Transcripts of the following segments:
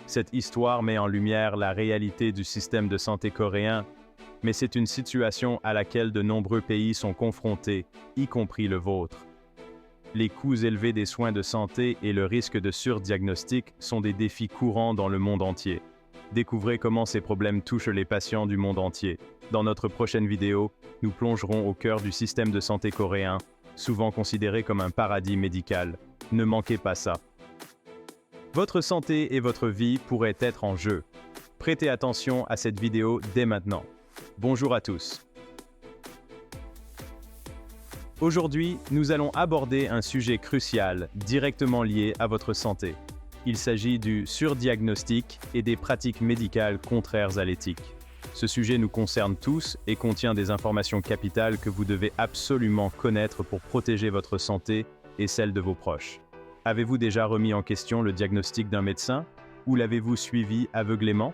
Cette histoire met en lumière la réalité du système de santé coréen, mais c'est une situation à laquelle de nombreux pays sont confrontés, y compris le vôtre. Les coûts élevés des soins de santé et le risque de surdiagnostic sont des défis courants dans le monde entier. Découvrez comment ces problèmes touchent les patients du monde entier. Dans notre prochaine vidéo, nous plongerons au cœur du système de santé coréen, souvent considéré comme un paradis médical. Ne manquez pas ça. Votre santé et votre vie pourraient être en jeu. Prêtez attention à cette vidéo dès maintenant. Bonjour à tous. Aujourd'hui, nous allons aborder un sujet crucial, directement lié à votre santé. Il s'agit du surdiagnostic et des pratiques médicales contraires à l'éthique. Ce sujet nous concerne tous et contient des informations capitales que vous devez absolument connaître pour protéger votre santé et celle de vos proches. Avez-vous déjà remis en question le diagnostic d'un médecin ou l'avez-vous suivi aveuglément?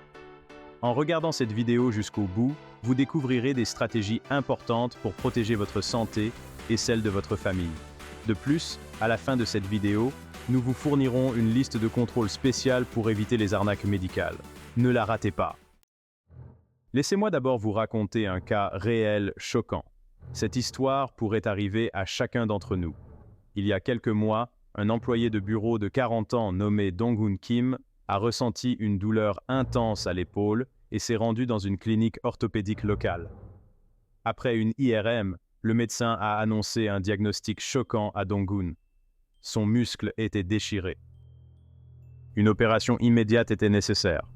En regardant cette vidéo jusqu'au bout, vous découvrirez des stratégies importantes pour protéger votre santé et celle de votre famille. De plus, à la fin de cette vidéo, nous vous fournirons une liste de contrôles spéciales pour éviter les arnaques médicales. Ne la ratez pas. Laissez-moi d'abord vous raconter un cas réel choquant. Cette histoire pourrait arriver à chacun d'entre nous. Il y a quelques mois, un employé de bureau de 40 ans nommé Dong-Hoon Kim a ressenti une douleur intense à l'épaule et s'est rendu dans une clinique orthopédique locale. Après une IRM, le médecin a annoncé un diagnostic choquant à Dong-Hoon. Son muscle était déchiré. Une opération immédiate était nécessaire.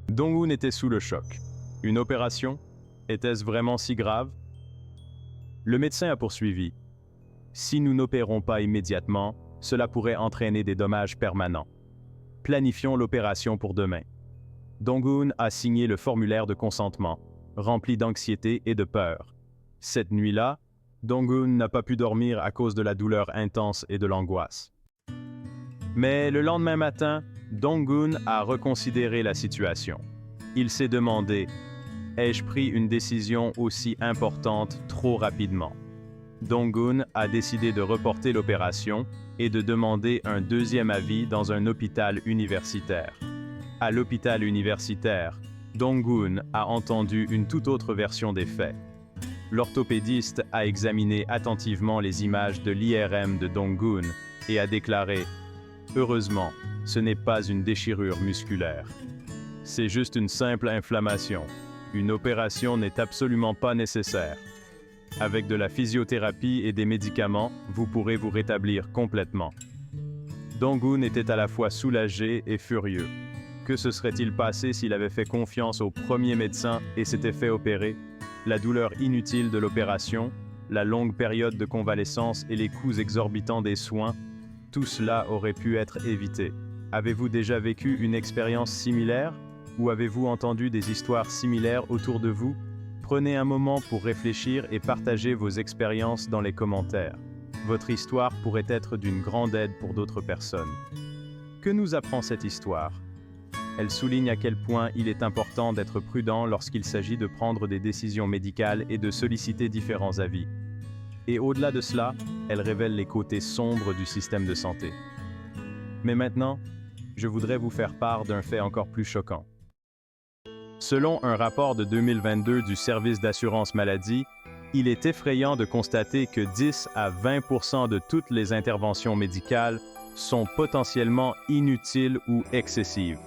Dong-Hoon était sous le choc. Une opération? Était-ce vraiment si grave? Le médecin a poursuivi. Si nous n'opérons pas immédiatement, cela pourrait entraîner des dommages permanents. Planifions l'opération pour demain. Dong-Hoon a signé le formulaire de consentement, rempli d'anxiété et de peur. Cette nuit-là, Dong-Hoon n'a pas pu dormir à cause de la douleur intense et de l'angoisse. Mais le lendemain matin, Dong-Hoon a reconsidéré la situation. Il s'est demandé, ai-je pris une décision aussi importante trop rapidement? Dong-Hoon a décidé de reporter l'opération et de demander un deuxième avis dans un hôpital universitaire. À l'hôpital universitaire, Dong-Hoon a entendu une toute autre version des faits. L'orthopédiste a examiné attentivement les images de l'IRM de Dong-Hoon et a déclaré « Heureusement, ce n'est pas une déchirure musculaire. C'est juste une simple inflammation. Une opération n'est absolument pas nécessaire. Avec de la physiothérapie et des médicaments, vous pourrez vous rétablir complètement. » Dong-Hoon était à la fois soulagé et furieux. Que se serait-il passé s'il avait fait confiance au premier médecin et s'était fait opérer? La douleur inutile de l'opération, la longue période de convalescence et les coûts exorbitants des soins, tout cela aurait pu être évité. Avez-vous déjà vécu une expérience similaire? Ou avez-vous entendu des histoires similaires autour de vous? Prenez un moment pour réfléchir et partager vos expériences dans les commentaires. Votre histoire pourrait être d'une grande aide pour d'autres personnes. Que nous apprend cette histoire? Elle souligne à quel point il est important d'être prudent lorsqu'il s'agit de prendre des décisions médicales et de solliciter différents avis. Et au-delà de cela, elle révèle les côtés sombres du système de santé. Mais maintenant, je voudrais vous faire part d'un fait encore plus choquant. Selon un rapport de 2022 du Service d'assurance maladie, il est effrayant de constater que 10 à 20% de toutes les interventions médicales sont potentiellement inutiles ou excessives.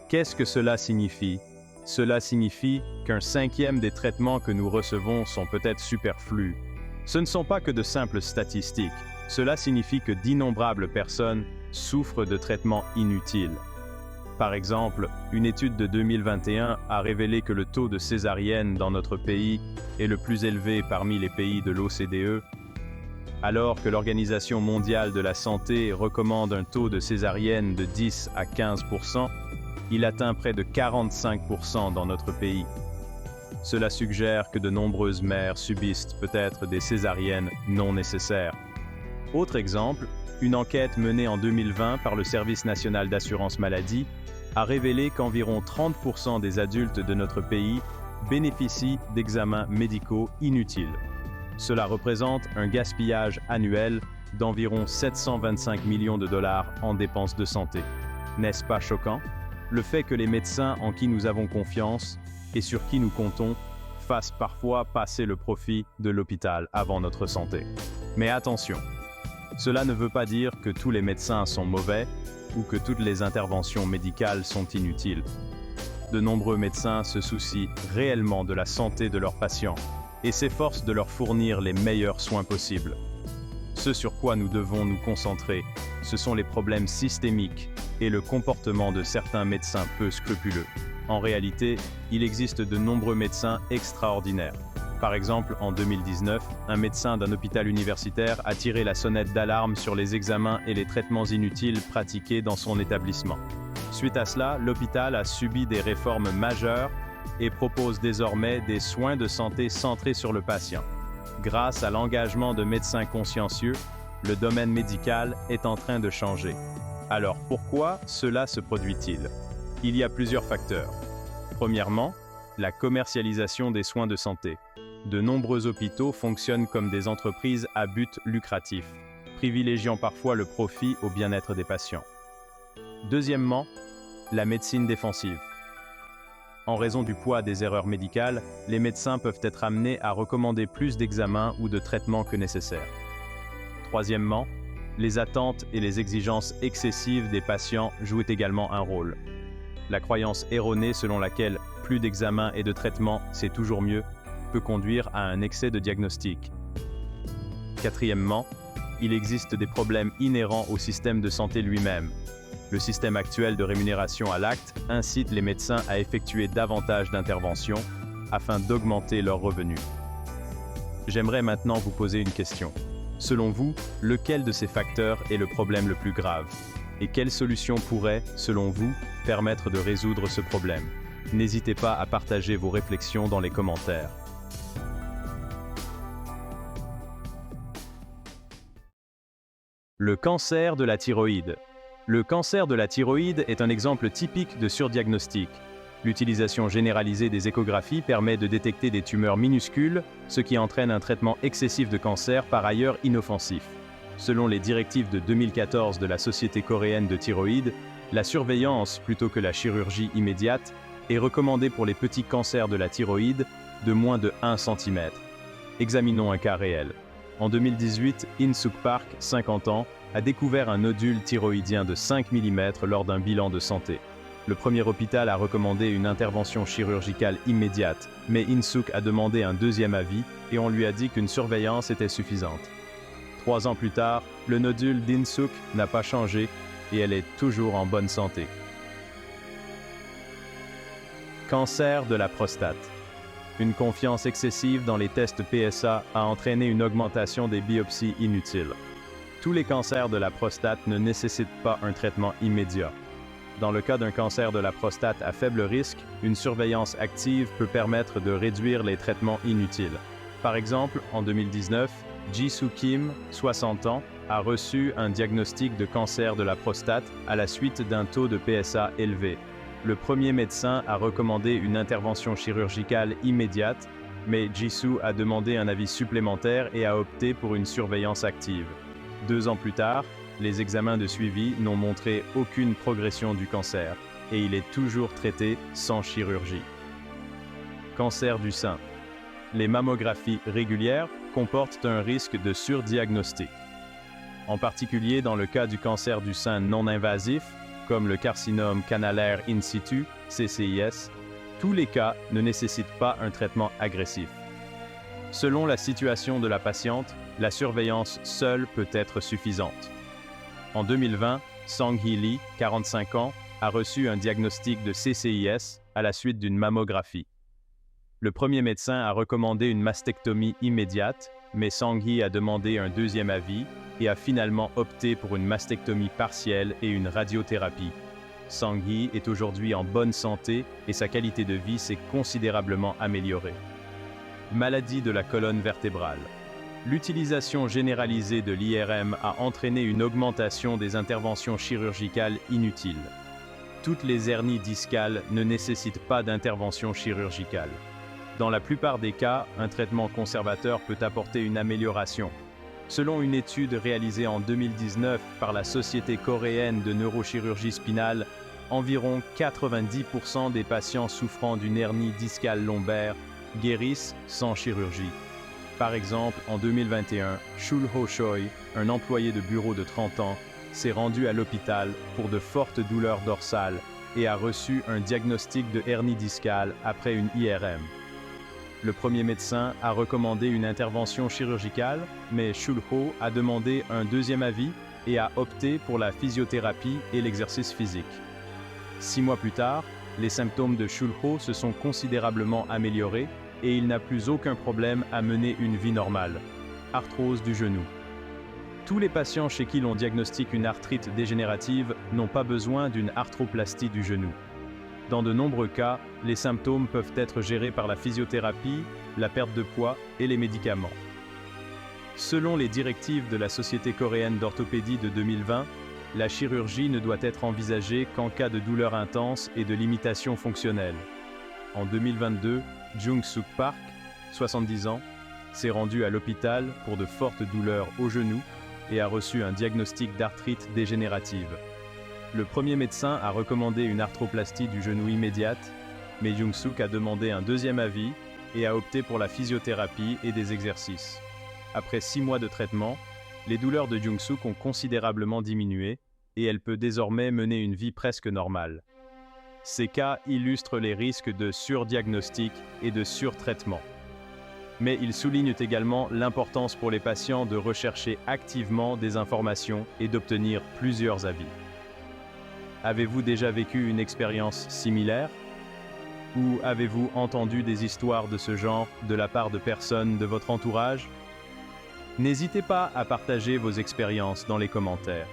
Qu'est-ce que cela signifie? Cela signifie qu'un cinquième des traitements que nous recevons sont peut-être superflus. Ce ne sont pas que de simples statistiques. Cela signifie que d'innombrables personnes souffrent de traitements inutiles. Par exemple, une étude de 2021 a révélé que le taux de césarienne dans notre pays est le plus élevé parmi les pays de l'OCDE, alors que l'Organisation mondiale de la santé recommande un taux de césarienne de 10 à 15%, il atteint près de 45% dans notre pays. Cela suggère que de nombreuses mères subissent peut-être des césariennes non nécessaires. Autre exemple, une enquête menée en 2020 par le Service national d'assurance maladie a révélé qu'environ 30% des adultes de notre pays bénéficient d'examens médicaux inutiles. Cela représente un gaspillage annuel d'environ 725 millions de dollars en dépenses de santé. N'est-ce pas choquant? Le fait que les médecins en qui nous avons confiance et sur qui nous comptons fassent parfois passer le profit de l'hôpital avant notre santé. Mais attention, cela ne veut pas dire que tous les médecins sont mauvais ou que toutes les interventions médicales sont inutiles. De nombreux médecins se soucient réellement de la santé de leurs patients et s'efforcent de leur fournir les meilleurs soins possibles. Ce sur quoi nous devons nous concentrer, ce sont les problèmes systémiques et le comportement de certains médecins peu scrupuleux. En réalité, il existe de nombreux médecins extraordinaires. Par exemple, en 2019, un médecin d'un hôpital universitaire a tiré la sonnette d'alarme sur les examens et les traitements inutiles pratiqués dans son établissement. Suite à cela, l'hôpital a subi des réformes majeures et propose désormais des soins de santé centrés sur le patient. Grâce à l'engagement de médecins consciencieux, le domaine médical est en train de changer. Alors pourquoi cela se produit-il? Il y a plusieurs facteurs. Premièrement, la commercialisation des soins de santé. De nombreux hôpitaux fonctionnent comme des entreprises à but lucratif, privilégiant parfois le profit au bien-être des patients. Deuxièmement, la médecine défensive. En raison du poids des erreurs médicales, les médecins peuvent être amenés à recommander plus d'examens ou de traitements que nécessaire. Troisièmement, les attentes et les exigences excessives des patients jouent également un rôle. La croyance erronée selon laquelle plus d'examens et de traitements, c'est toujours mieux, peut conduire à un excès de diagnostic. Quatrièmement, il existe des problèmes inhérents au système de santé lui-même. Le système actuel de rémunération à l'acte incite les médecins à effectuer davantage d'interventions afin d'augmenter leurs revenus. J'aimerais maintenant vous poser une question. Selon vous, lequel de ces facteurs est le problème le plus grave? Et quelle solution pourrait, selon vous, permettre de résoudre ce problème? N'hésitez pas à partager vos réflexions dans les commentaires. Le cancer de la thyroïde. Le cancer de la thyroïde est un exemple typique de surdiagnostic. L'utilisation généralisée des échographies permet de détecter des tumeurs minuscules, ce qui entraîne un traitement excessif de cancer par ailleurs inoffensif. Selon les directives de 2014 de la Société coréenne de thyroïde, la surveillance plutôt que la chirurgie immédiate est recommandée pour les petits cancers de la thyroïde de moins de 1 cm. Examinons un cas réel. En 2018, In Suk Park, 50 ans, a découvert un nodule thyroïdien de 5 mm lors d'un bilan de santé. Le premier hôpital a recommandé une intervention chirurgicale immédiate, mais In Suk a demandé un deuxième avis et on lui a dit qu'une surveillance était suffisante. 3 ans plus tard, le nodule d'In Suk n'a pas changé et elle est toujours en bonne santé. Cancer de la prostate. Une confiance excessive dans les tests PSA a entraîné une augmentation des biopsies inutiles. Tous les cancers de la prostate ne nécessitent pas un traitement immédiat. Dans le cas d'un cancer de la prostate à faible risque, une surveillance active peut permettre de réduire les traitements inutiles. Par exemple, en 2019, Ji-Soo Kim, 60 ans, a reçu un diagnostic de cancer de la prostate à la suite d'un taux de PSA élevé. Le premier médecin a recommandé une intervention chirurgicale immédiate, mais Ji-Soo a demandé un avis supplémentaire et a opté pour une surveillance active. 2 ans plus tard, les examens de suivi n'ont montré aucune progression du cancer et il est toujours traité sans chirurgie. Cancer du sein. Les mammographies régulières comportent un risque de surdiagnostic. En particulier dans le cas du cancer du sein non invasif, comme le carcinome canalaire in situ, CCIS, tous les cas ne nécessitent pas un traitement agressif. Selon la situation de la patiente, la surveillance seule peut être suffisante. En 2020, Song-Hee Lee, 45 ans, a reçu un diagnostic de CCIS à la suite d'une mammographie. Le premier médecin a recommandé une mastectomie immédiate, mais Song-Hee a demandé un deuxième avis et a finalement opté pour une mastectomie partielle et une radiothérapie. Song-Hee est aujourd'hui en bonne santé et sa qualité de vie s'est considérablement améliorée. Maladie de la colonne vertébrale. L'utilisation généralisée de l'IRM a entraîné une augmentation des interventions chirurgicales inutiles. Toutes les hernies discales ne nécessitent pas d'intervention chirurgicale. Dans la plupart des cas, un traitement conservateur peut apporter une amélioration. Selon une étude réalisée en 2019 par la Société coréenne de neurochirurgie spinale, environ 90% des patients souffrant d'une hernie discale lombaire guérissent sans chirurgie. Par exemple, en 2021, Shul Ho Choi, un employé de bureau de 30 ans, s'est rendu à l'hôpital pour de fortes douleurs dorsales et a reçu un diagnostic de hernie discale après une IRM. Le premier médecin a recommandé une intervention chirurgicale, mais Shul Ho a demandé un deuxième avis et a opté pour la physiothérapie et l'exercice physique. 6 mois plus tard, les symptômes de Shul Ho se sont considérablement améliorés et il n'a plus aucun problème à mener une vie normale. Arthrose du genou. Tous les patients chez qui l'on diagnostique une arthrite dégénérative n'ont pas besoin d'une arthroplastie du genou. Dans de nombreux cas, les symptômes peuvent être gérés par la physiothérapie, la perte de poids et les médicaments. Selon les directives de la Société coréenne d'orthopédie de 2020, la chirurgie ne doit être envisagée qu'en cas de douleur intense et de limitation fonctionnelle. En 2022, Jung-Suk Park, 70 ans, s'est rendu à l'hôpital pour de fortes douleurs au genou et a reçu un diagnostic d'arthrite dégénérative. Le premier médecin a recommandé une arthroplastie du genou immédiate, mais Jung-Suk a demandé un deuxième avis et a opté pour la physiothérapie et des exercices. Après 6 mois de traitement, les douleurs de Jung-Suk ont considérablement diminué et elle peut désormais mener une vie presque normale. Ces cas illustrent les risques de surdiagnostic et de surtraitement. Mais ils soulignent également l'importance pour les patients de rechercher activement des informations et d'obtenir plusieurs avis. Avez-vous déjà vécu une expérience similaire? Ou avez-vous entendu des histoires de ce genre de la part de personnes de votre entourage? N'hésitez pas à partager vos expériences dans les commentaires.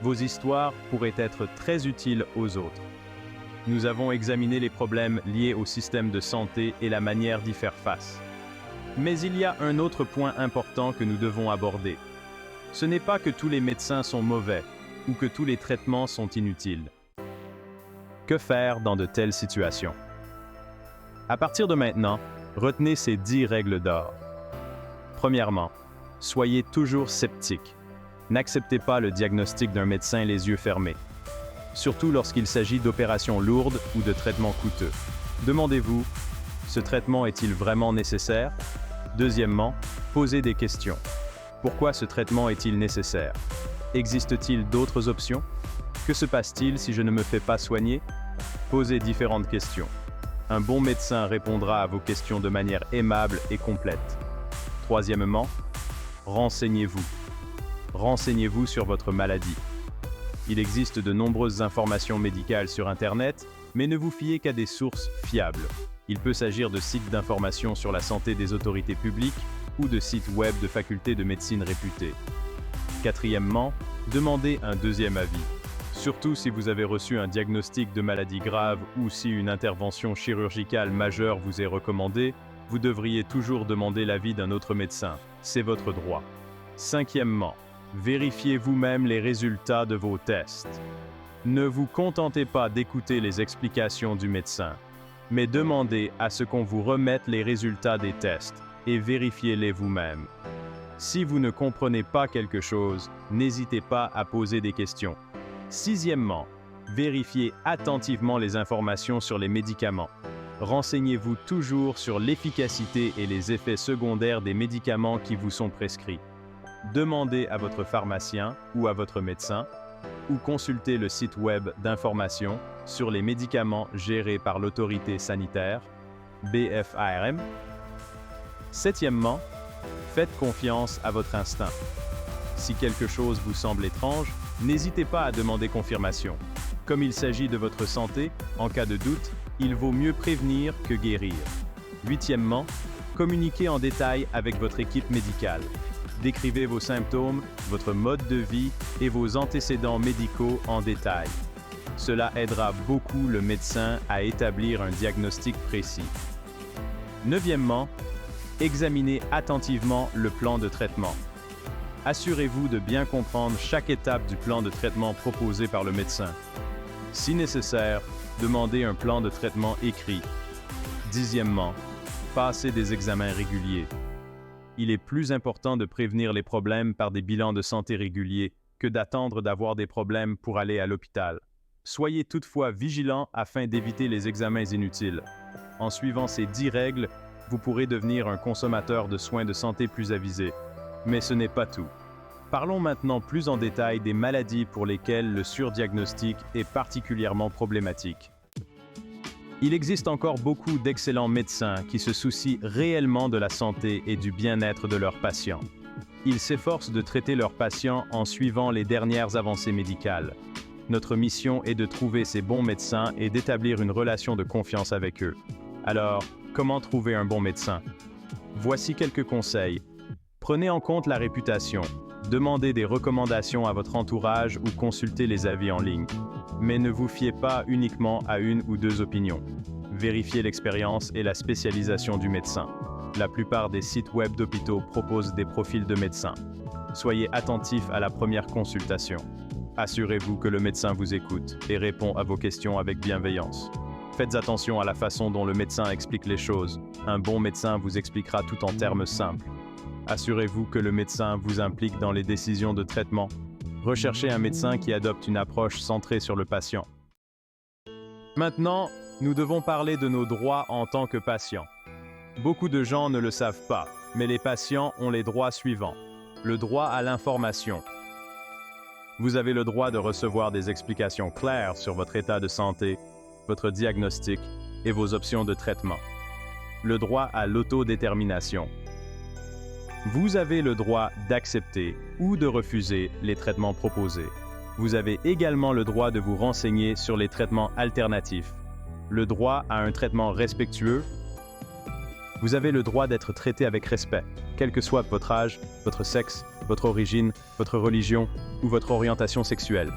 Vos histoires pourraient être très utiles aux autres. Nous avons examiné les problèmes liés au système de santé et la manière d'y faire face. Mais il y a un autre point important que nous devons aborder. Ce n'est pas que tous les médecins sont mauvais ou que tous les traitements sont inutiles. Que faire dans de telles situations? À partir de maintenant, retenez ces 10 règles d'or. Premièrement, soyez toujours sceptique. N'acceptez pas le diagnostic d'un médecin les yeux fermés, surtout lorsqu'il s'agit d'opérations lourdes ou de traitements coûteux. Demandez-vous, ce traitement est-il vraiment nécessaire? Deuxièmement, posez des questions. Pourquoi ce traitement est-il nécessaire? Existe-t-il d'autres options? Que se passe-t-il si je ne me fais pas soigner? Posez différentes questions. Un bon médecin répondra à vos questions de manière aimable et complète. Troisièmement, renseignez-vous. Renseignez-vous sur votre maladie. Il existe de nombreuses informations médicales sur Internet, mais ne vous fiez qu'à des sources fiables. Il peut s'agir de sites d'information sur la santé des autorités publiques ou de sites web de facultés de médecine réputées. Quatrièmement, demandez un deuxième avis. Surtout si vous avez reçu un diagnostic de maladie grave ou si une intervention chirurgicale majeure vous est recommandée, vous devriez toujours demander l'avis d'un autre médecin. C'est votre droit. Cinquièmement, vérifiez vous-même les résultats de vos tests. Ne vous contentez pas d'écouter les explications du médecin, mais demandez à ce qu'on vous remette les résultats des tests et vérifiez-les vous-même. Si vous ne comprenez pas quelque chose, n'hésitez pas à poser des questions. Sixièmement, vérifiez attentivement les informations sur les médicaments. Renseignez-vous toujours sur l'efficacité et les effets secondaires des médicaments qui vous sont prescrits. Demandez à votre pharmacien ou à votre médecin, ou consultez le site web d'information sur les médicaments gérés par l'autorité sanitaire, BFARM. Septièmement, faites confiance à votre instinct. Si quelque chose vous semble étrange, n'hésitez pas à demander confirmation. Comme il s'agit de votre santé, en cas de doute, il vaut mieux prévenir que guérir. Huitièmement, communiquez en détail avec votre équipe médicale. Décrivez vos symptômes, votre mode de vie et vos antécédents médicaux en détail. Cela aidera beaucoup le médecin à établir un diagnostic précis. Neuvièmement, examinez attentivement le plan de traitement. Assurez-vous de bien comprendre chaque étape du plan de traitement proposé par le médecin. Si nécessaire, demandez un plan de traitement écrit. Dixièmement, passez des examens réguliers. Il est plus important de prévenir les problèmes par des bilans de santé réguliers que d'attendre d'avoir des problèmes pour aller à l'hôpital. Soyez toutefois vigilant afin d'éviter les examens inutiles. En suivant ces 10 règles, vous pourrez devenir un consommateur de soins de santé plus avisé. Mais ce n'est pas tout. Parlons maintenant plus en détail des maladies pour lesquelles le surdiagnostic est particulièrement problématique. Il existe encore beaucoup d'excellents médecins qui se soucient réellement de la santé et du bien-être de leurs patients. Ils s'efforcent de traiter leurs patients en suivant les dernières avancées médicales. Notre mission est de trouver ces bons médecins et d'établir une relation de confiance avec eux. Alors, comment trouver un bon médecin? Voici quelques conseils. Prenez en compte la réputation. Demandez des recommandations à votre entourage ou consultez les avis en ligne. Mais ne vous fiez pas uniquement à une ou deux opinions. Vérifiez l'expérience et la spécialisation du médecin. La plupart des sites web d'hôpitaux proposent des profils de médecins. Soyez attentif à la première consultation. Assurez-vous que le médecin vous écoute et répond à vos questions avec bienveillance. Faites attention à la façon dont le médecin explique les choses. Un bon médecin vous expliquera tout en termes simples. Assurez-vous que le médecin vous implique dans les décisions de traitement. Recherchez un médecin qui adopte une approche centrée sur le patient. Maintenant, nous devons parler de nos droits en tant que patients. Beaucoup de gens ne le savent pas, mais les patients ont les droits suivants. Le droit à l'information. Vous avez le droit de recevoir des explications claires sur votre état de santé, votre diagnostic et vos options de traitement. Le droit à l'autodétermination. Vous avez le droit d'accepter ou de refuser les traitements proposés. Vous avez également le droit de vous renseigner sur les traitements alternatifs. Le droit à un traitement respectueux. Vous avez le droit d'être traité avec respect, quel que soit votre âge, votre sexe, votre origine, votre religion ou votre orientation sexuelle.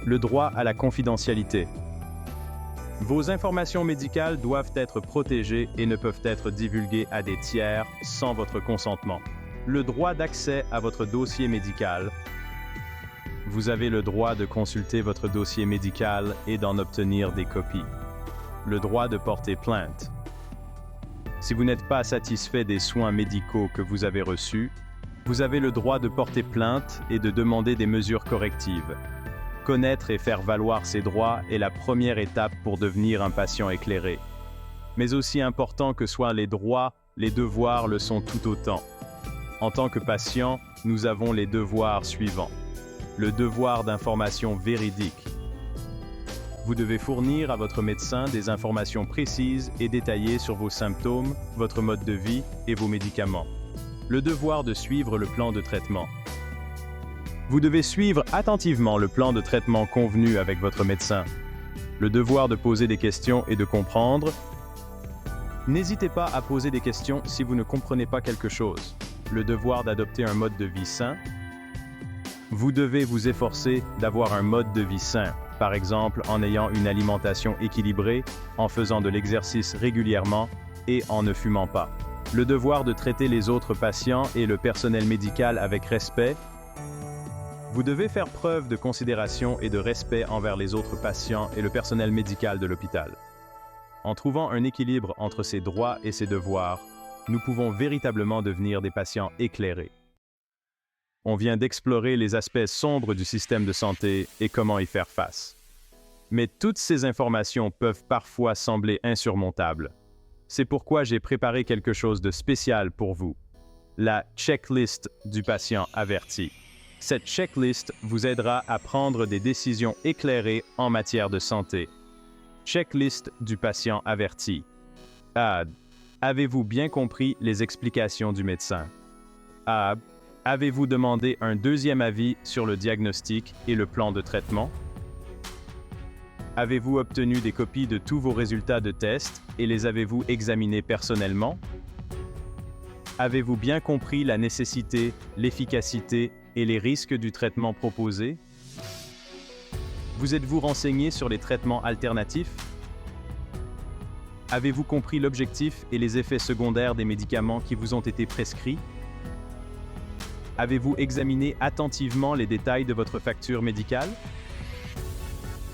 Le droit à la confidentialité. Vos informations médicales doivent être protégées et ne peuvent être divulguées à des tiers sans votre consentement. Le droit d'accès à votre dossier médical. Vous avez le droit de consulter votre dossier médical et d'en obtenir des copies. Le droit de porter plainte. Si vous n'êtes pas satisfait des soins médicaux que vous avez reçus, vous avez le droit de porter plainte et de demander des mesures correctives. Connaître et faire valoir ses droits est la première étape pour devenir un patient éclairé. Mais aussi important que soient les droits, les devoirs le sont tout autant. En tant que patient, nous avons les devoirs suivants. Le devoir d'information véridique. Vous devez fournir à votre médecin des informations précises et détaillées sur vos symptômes, votre mode de vie et vos médicaments. Le devoir de suivre le plan de traitement. Vous devez suivre attentivement le plan de traitement convenu avec votre médecin. Le devoir de poser des questions et de comprendre. N'hésitez pas à poser des questions si vous ne comprenez pas quelque chose. Le devoir d'adopter un mode de vie sain. Vous devez vous efforcer d'avoir un mode de vie sain, par exemple en ayant une alimentation équilibrée, en faisant de l'exercice régulièrement et en ne fumant pas. Le devoir de traiter les autres patients et le personnel médical avec respect. Vous devez faire preuve de considération et de respect envers les autres patients et le personnel médical de l'hôpital. En trouvant un équilibre entre ses droits et ses devoirs, nous pouvons véritablement devenir des patients éclairés. On vient d'explorer les aspects sombres du système de santé et comment y faire face. Mais toutes ces informations peuvent parfois sembler insurmontables. C'est pourquoi j'ai préparé quelque chose de spécial pour vous. La checklist du patient averti. Cette checklist vous aidera à prendre des décisions éclairées en matière de santé. Checklist du patient averti. A. Avez-vous bien compris les explications du médecin? A. Avez-vous demandé un deuxième avis sur le diagnostic et le plan de traitement? Avez-vous obtenu des copies de tous vos résultats de tests et les avez-vous examinés personnellement? Avez-vous bien compris la nécessité, l'efficacité et les risques du traitement proposé? Vous êtes-vous renseigné sur les traitements alternatifs? Avez-vous compris l'objectif et les effets secondaires des médicaments qui vous ont été prescrits? Avez-vous examiné attentivement les détails de votre facture médicale?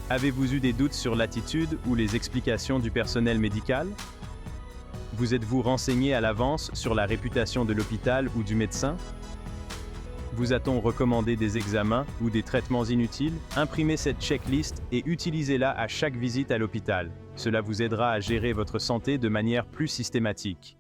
Avez-vous eu des doutes sur l'attitude ou les explications du personnel médical? Vous êtes-vous renseigné à l'avance sur la réputation de l'hôpital ou du médecin? Vous a-t-on recommandé des examens ou des traitements inutiles? Imprimez cette checklist et utilisez-la à chaque visite à l'hôpital. Cela vous aidera à gérer votre santé de manière plus systématique.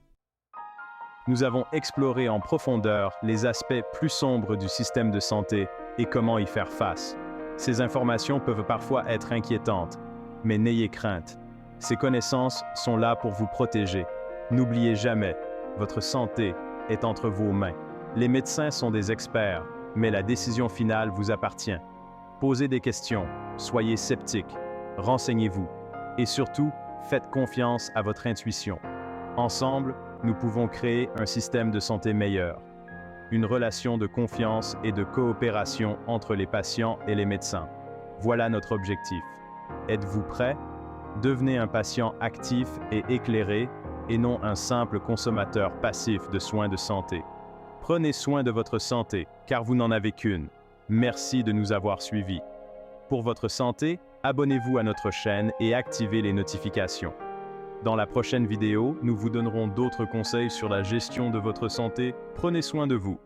Nous avons exploré en profondeur les aspects plus sombres du système de santé et comment y faire face. Ces informations peuvent parfois être inquiétantes, mais n'ayez crainte. Ces connaissances sont là pour vous protéger. N'oubliez jamais, votre santé est entre vos mains. Les médecins sont des experts, mais la décision finale vous appartient. Posez des questions, soyez sceptiques, renseignez-vous et surtout, faites confiance à votre intuition. Ensemble, nous pouvons créer un système de santé meilleur. Une relation de confiance et de coopération entre les patients et les médecins. Voilà notre objectif. Êtes-vous prêts? Devenez un patient actif et éclairé et non un simple consommateur passif de soins de santé. Prenez soin de votre santé, car vous n'en avez qu'une. Merci de nous avoir suivis. Pour votre santé, abonnez-vous à notre chaîne et activez les notifications. Dans la prochaine vidéo, nous vous donnerons d'autres conseils sur la gestion de votre santé. Prenez soin de vous.